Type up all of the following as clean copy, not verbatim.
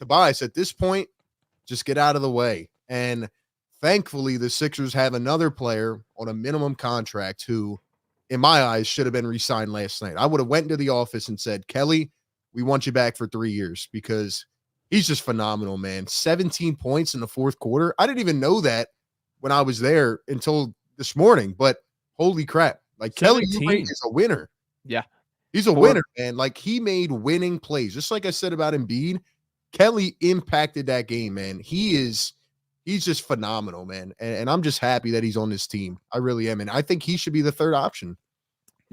Tobias, at this point, just get out of the way. And thankfully, the Sixers have another player on a minimum contract who, in my eyes, should have been re-signed last night. I would have went into the office and said, Kelly, we want you back for 3 years because he's just phenomenal, man. 17 points in the fourth quarter. I didn't even know that when I was there until this morning, but holy crap. Like, Kelly Oubre is a winner. Yeah. He's a winner, man. Like, he made winning plays. Just like I said about Embiid, Kelly impacted that game, man. He's just phenomenal, man. And I'm just happy that he's on this team. I really am. And I think he should be the third option.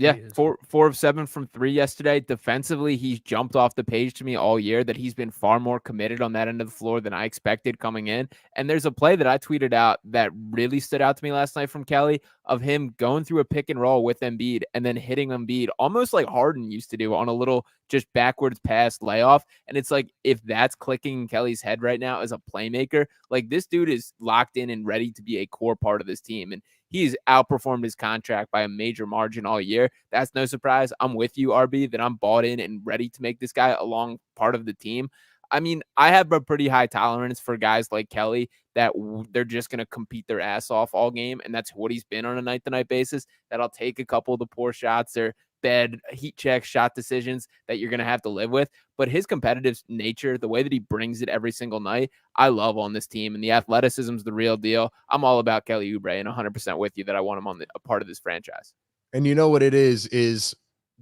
Yeah, 4 of 7 from 3 yesterday. Defensively, he's jumped off the page to me all year that he's been far more committed on that end of the floor than I expected coming in. And there's a play that I tweeted out that really stood out to me last night from Kelly of him going through a pick and roll with Embiid and then hitting Embiid almost like Harden used to do on a little just backwards pass layoff. And it's like, if that's clicking in Kelly's head right now as a playmaker, like this dude is locked in and ready to be a core part of this team. And he's outperformed his contract by a major margin all year. That's no surprise. I'm with you, RB, that I'm bought in and ready to make this guy a long part of the team. I mean, I have a pretty high tolerance for guys like Kelly that they're just going to compete their ass off all game, and that's what he's been on a night-to-night basis, that I'll take a couple of the poor shots or bad heat check shot decisions that you're going to have to live with. But his competitive nature, the way that he brings it every single night, I love on this team. And the athleticism's the real deal. I'm all about Kelly Oubre and 100% with you that I want him on a part of this franchise. And you know what it is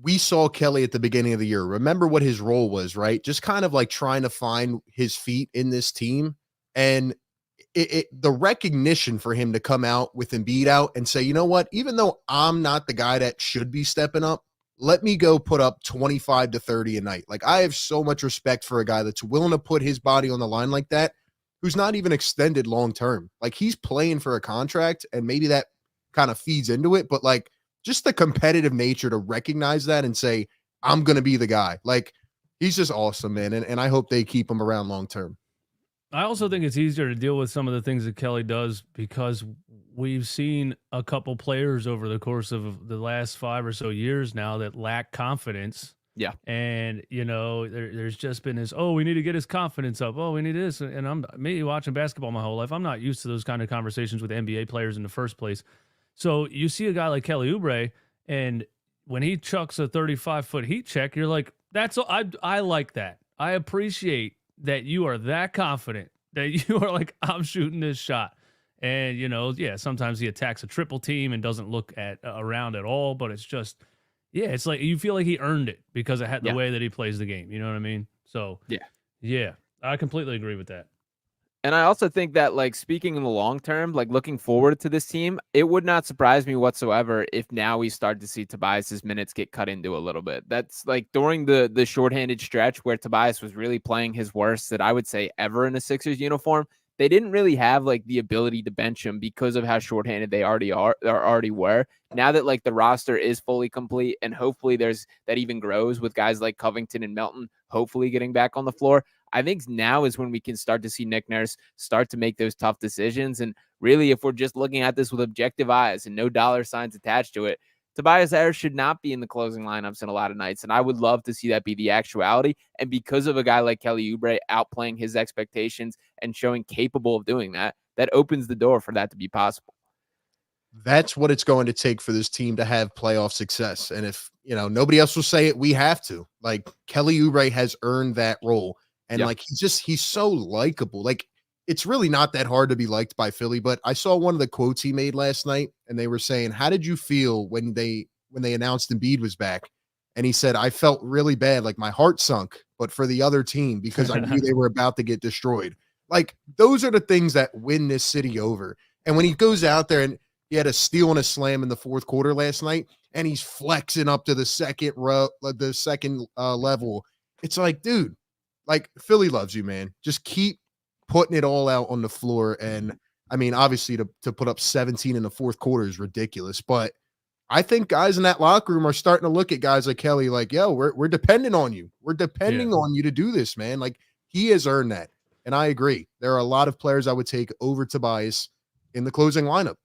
we saw Kelly at the beginning of the year. Remember what his role was, right? Just kind of like trying to find his feet in this team. And the recognition for him to come out with Embiid out and say, you know what, even though I'm not the guy that should be stepping up, let me go put up 25 to 30 a night. Like, I have so much respect for a guy that's willing to put his body on the line like that, who's not even extended long-term. Like, he's playing for a contract, and maybe that kind of feeds into it, but like just the competitive nature to recognize that and say, I'm going to be the guy. Like, he's just awesome, man. And I hope they keep him around long-term. I also think it's easier to deal with some of the things that Kelly does because we've seen a couple players over the course of the last 5 or so years now that lack confidence. Yeah. And, you know, there's just been this, we need to get his confidence up. Oh, we need this. And I'm me watching basketball my whole life. I'm not used to those kind of conversations with NBA players in the first place. So you see a guy like Kelly Oubre, and when he chucks a 35-foot heat check, you're like, I like that. I appreciate that you are that confident, that you are like, I'm shooting this shot. And, you know, yeah, sometimes he attacks a triple team and doesn't look at around at all, but it's just, yeah, it's like you feel like he earned it because of the way that he plays the game. You know what I mean? So, yeah, I completely agree with that. And I also think that, like, speaking in the long term, like looking forward to this team, it would not surprise me whatsoever if now we start to see Tobias's minutes get cut into a little bit. That's like during the shorthanded stretch where Tobias was really playing his worst that I would say ever in a Sixers uniform. They didn't really have like the ability to bench him because of how shorthanded they already were. Now that like the roster is fully complete, and hopefully there's that even grows with guys like Covington and Melton hopefully getting back on the floor. I think now is when we can start to see Nick Nurse start to make those tough decisions. And really, if we're just looking at this with objective eyes and no dollar signs attached to it, Tobias Harris should not be in the closing lineups in a lot of nights. And I would love to see that be the actuality. And because of a guy like Kelly Oubre outplaying his expectations and showing capable of doing that, that opens the door for that to be possible. That's what it's going to take for this team to have playoff success. And if, you know, nobody else will say it, we have to. Like, Kelly Oubre has earned that role. And like, he's so likable. Like, it's really not that hard to be liked by Philly, but I saw one of the quotes he made last night, and they were saying, how did you feel when they announced Embiid was back? And he said, I felt really bad. Like, my heart sunk, but for the other team, because I knew they were about to get destroyed. Like, those are the things that win this city over. And when he goes out there, and he had a steal and a slam in the fourth quarter last night, and he's flexing up to the second level. It's like, dude, like, Philly loves you, man. Just keep putting it all out on the floor. And I mean, obviously to put up 17 in the fourth quarter is ridiculous, but I think guys in that locker room are starting to look at guys like Kelly like, yo, we're dependent on you. We're depending on you to do this, man. Like, he has earned that. And I agree. There are a lot of players I would take over Tobias in the closing lineup.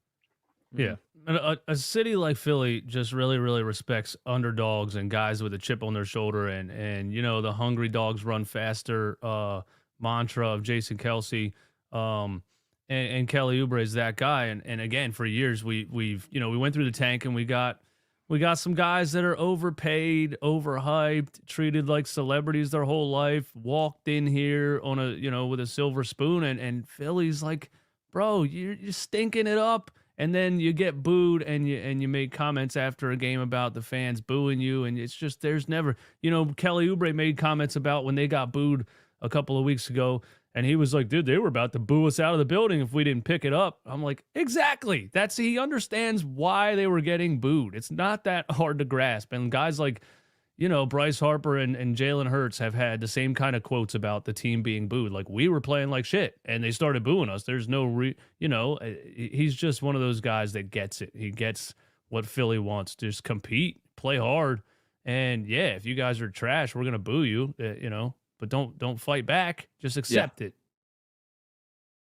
Yeah. A city like Philly just really, really respects underdogs and guys with a chip on their shoulder, and you know, the hungry dogs run faster mantra of Jason Kelsey. And Kelly Oubre is that guy. And again, for years we've we went through the tank and we got some guys that are overpaid, overhyped, treated like celebrities their whole life, walked in here on a with a silver spoon, and Philly's like, bro, you're stinking it up. And then you get booed and you make comments after a game about the fans booing you, and it's just there's never, Kelly Oubre made comments about when they got booed a couple of weeks ago. And he was like, dude, they were about to boo us out of the building if we didn't pick it up. I'm like, exactly. He understands why they were getting booed. It's not that hard to grasp. And guys like, Bryce Harper and Jalen Hurts have had the same kind of quotes about the team being booed. Like, we were playing like shit and they started booing us. There's no, he's just one of those guys that gets it. He gets what Philly wants. Just compete, play hard. And yeah, if you guys are trash, we're going to boo you, but don't fight back. Just accept it.